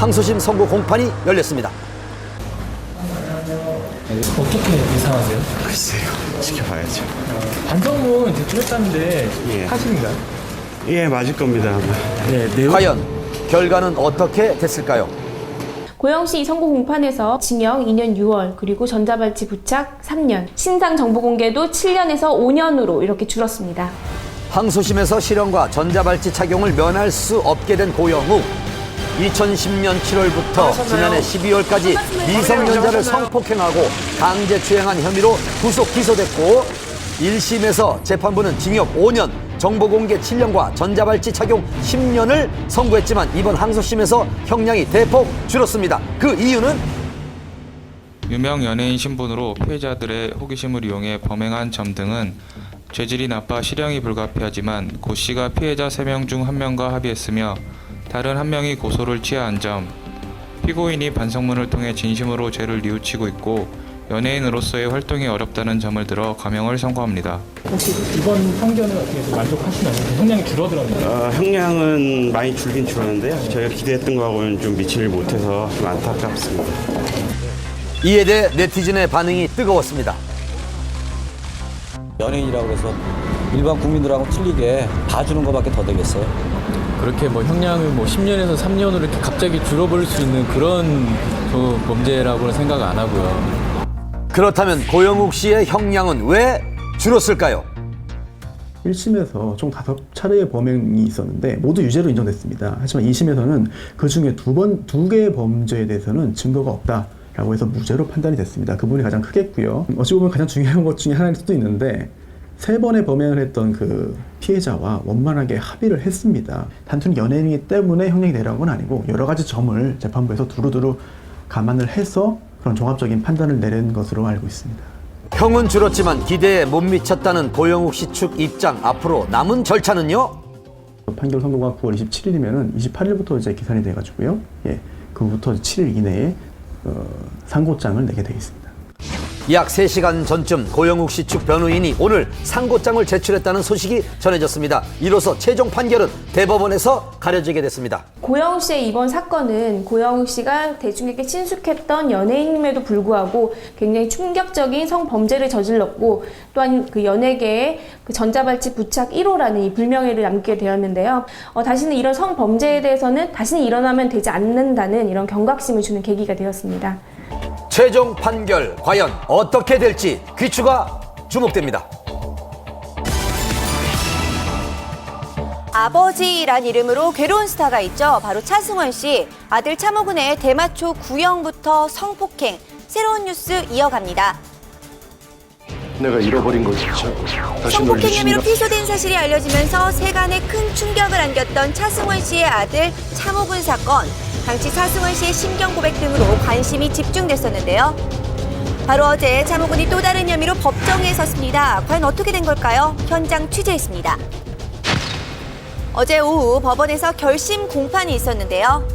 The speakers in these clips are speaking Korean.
항소심 선고 공판이 열렸습니다. 어떻게 예상하세요? 글쎄요, 지켜봐야죠. 반성문 제출했다는데 예. 사실인가요? 예, 맞을 겁니다, 아마. 네, 내용. 과연 결과는 어떻게 됐을까요? 고영시 선고 공판에서 징역 2년 6월, 그리고 전자발찌 부착 3년, 신상 정보 공개도 7년에서 5년으로 이렇게 줄었습니다. 항소심에서 실형과 전자발찌 착용을 면할 수 없게 된 고영욱. 2010년 7월부터 지난해 12월까지 미성년자를 성폭행하고 강제추행한 혐의로 구속 기소됐고 1심에서 재판부는 징역 5년, 정보공개 7년과 전자발찌 착용 10년을 선고했지만 이번 항소심에서 형량이 대폭 줄었습니다. 그 이유는 유명 연예인 신분으로 피해자들의 호기심을 이용해 범행한 점 등은 죄질이 나빠 실형이 불가피하지만 고 씨가 피해자 3명 중 1명과 합의했으며 다른 1명이 고소를 취하한 점, 피고인이 반성문을 통해 진심으로 죄를 뉘우치고 있고 연예인으로서의 활동이 어렵다는 점을 들어 감형을 선고합니다. 혹시 이번 판결은 어떻게 해서 만족하시나요? 형량이 줄어들었나요? 형량은 많이 줄긴 줄었는데요. 저희가 기대했던 거하고는 좀 미치를 못해서 좀 안타깝습니다. 이에 대해 네티즌의 반응이 뜨거웠습니다. 연예인이라고 해서 일반 국민들하고 틀리게 봐주는 것밖에 더 되겠어요. 그렇게 뭐 형량을 뭐 10년에서 3년으로 이렇게 갑자기 줄어버릴 수 있는 그런 범죄라고는 생각 안 하고요. 그렇다면 고영욱 씨의 형량은 왜 줄었을까요? 1심에서 총 5차례의 범행이 있었는데 모두 유죄로 인정됐습니다. 하지만 2심에서는 그 중에 두 개의 범죄에 대해서는 증거가 없다라고 해서 무죄로 판단이 됐습니다. 그 부분이 가장 크겠고요. 어찌 보면 가장 중요한 것 중에 하나일 수도 있는데 3번의 범행을 했던 그 피해자와 원만하게 합의를 했습니다. 단순히 연예인이기 때문에 형량이 내려간 건 아니고 여러 가지 점을 재판부에서 두루두루 감안을 해서 그런 종합적인 판단을 내린 것으로 알고 있습니다. 형은 줄었지만 기대에 못 미쳤다는 고영욱 씨 측 입장. 앞으로 남은 절차는요? 판결 선고가 9월 27일이면은 28일부터 이제 기산이 돼가지고요. 예, 그부터 7일 이내에 상고장을 내게 되어 있습니다. 약 3시간 전쯤 고영욱 씨 측 변호인이 오늘 상고장을 제출했다는 소식이 전해졌습니다. 이로써 최종 판결은 대법원에서 가려지게 됐습니다. 고영욱 씨의 이번 사건은 고영욱 씨가 대중에게 친숙했던 연예인임에도 불구하고 굉장히 충격적인 성범죄를 저질렀고 또한 그 연예계에 그 전자발찌 부착 1호라는 이 불명예를 남기게 되었는데요. 다시는 이런 성범죄에 대해서는 다시는 일어나면 되지 않는다는 이런 경각심을 주는 계기가 되었습니다. 최종 판결 과연 어떻게 될지 귀추가 주목됩니다. 아버지란 이름으로 괴로운 스타가 있죠. 바로 차승원 씨. 아들 차모근의 대마초 구형부터 성폭행. 새로운 뉴스 이어갑니다. 내가 잃어버린 거지. 성폭행 혐의로 피소된 사실이 알려지면서 세간에 큰 충격을 안겼던 차승원 씨의 아들 차모근 사건. 당시 차승원 씨의 심경 고백 등으로 관심이 집중됐었는데요. 바로 어제 차모근이 또 다른 혐의로 법정에 섰습니다. 과연 어떻게 된 걸까요? 현장 취재했습니다. 어제 오후 법원에서 결심 공판이 있었는데요.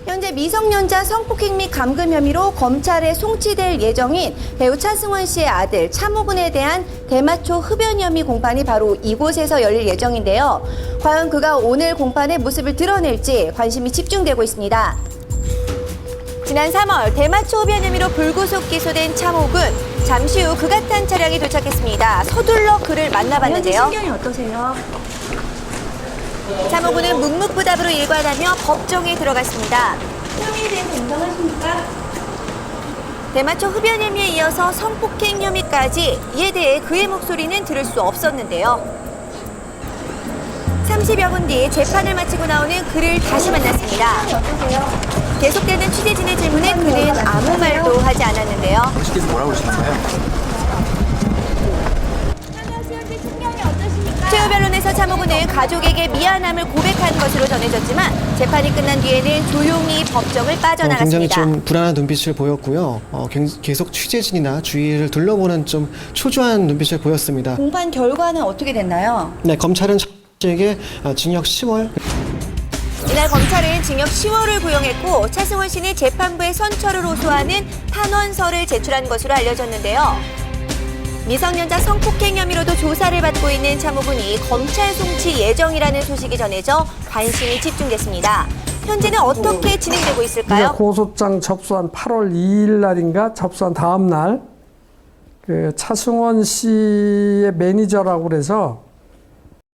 현재 미성년자 성폭행 및 감금 혐의로 검찰에 송치될 예정인 배우 차승원 씨의 아들 차모근에 대한 대마초 흡연 혐의 공판이 바로 이곳에서 열릴 예정인데요. 과연 그가 오늘 공판의 모습을 드러낼지 관심이 집중되고 있습니다. 지난 3월 대마초 흡연 혐의로 불구속 기소된 차모근. 잠시 후 그가 탄 차량이 도착했습니다. 서둘러 그를 만나봤는데요. 신경이 어떠세요? 차모근은 묵묵부답으로 일관하며 법정에 들어갔습니다. 혐의에 대해서 인정하십니까? 대마초 흡연 혐의에 이어서 성폭행 혐의까지. 이에 대해 그의 목소리는 들을 수 없었는데요. 30여 분 뒤 재판을 마치고 나오는 그를 다시 만났습니다. 계속되는 취재진의 질문에 그는 아무 말도 하지 않았는데요. 당신께서 뭐라고 그러시나요? 최후 변론에서 차모근은 가족에게 미안함을 고백한 것으로 전해졌지만 재판이 끝난 뒤에는 조용히 법정을 빠져나갔습니다. 굉장히 좀 불안한 눈빛을 보였고요. 계속 취재진이나 주위를 둘러보는 좀 초조한 눈빛을 보였습니다. 공판 결과는 어떻게 됐나요? 네, 검찰은 차에게 징역 10월. 이날 검찰은 징역 10월을 구형했고 차승원 씨는 재판부에 선처를 호소하는 탄원서를 제출한 것으로 알려졌는데요. 미성년자 성폭행 혐의로도 조사를 받고 있는 차모근이 검찰 송치 예정이라는 소식이 전해져 관심이 집중됐습니다. 현재는 어떻게 진행되고 있을까요? 고소장 접수한 8월 2일 날인가 접수한 다음 날 그 차승원 씨의 매니저라고 그래서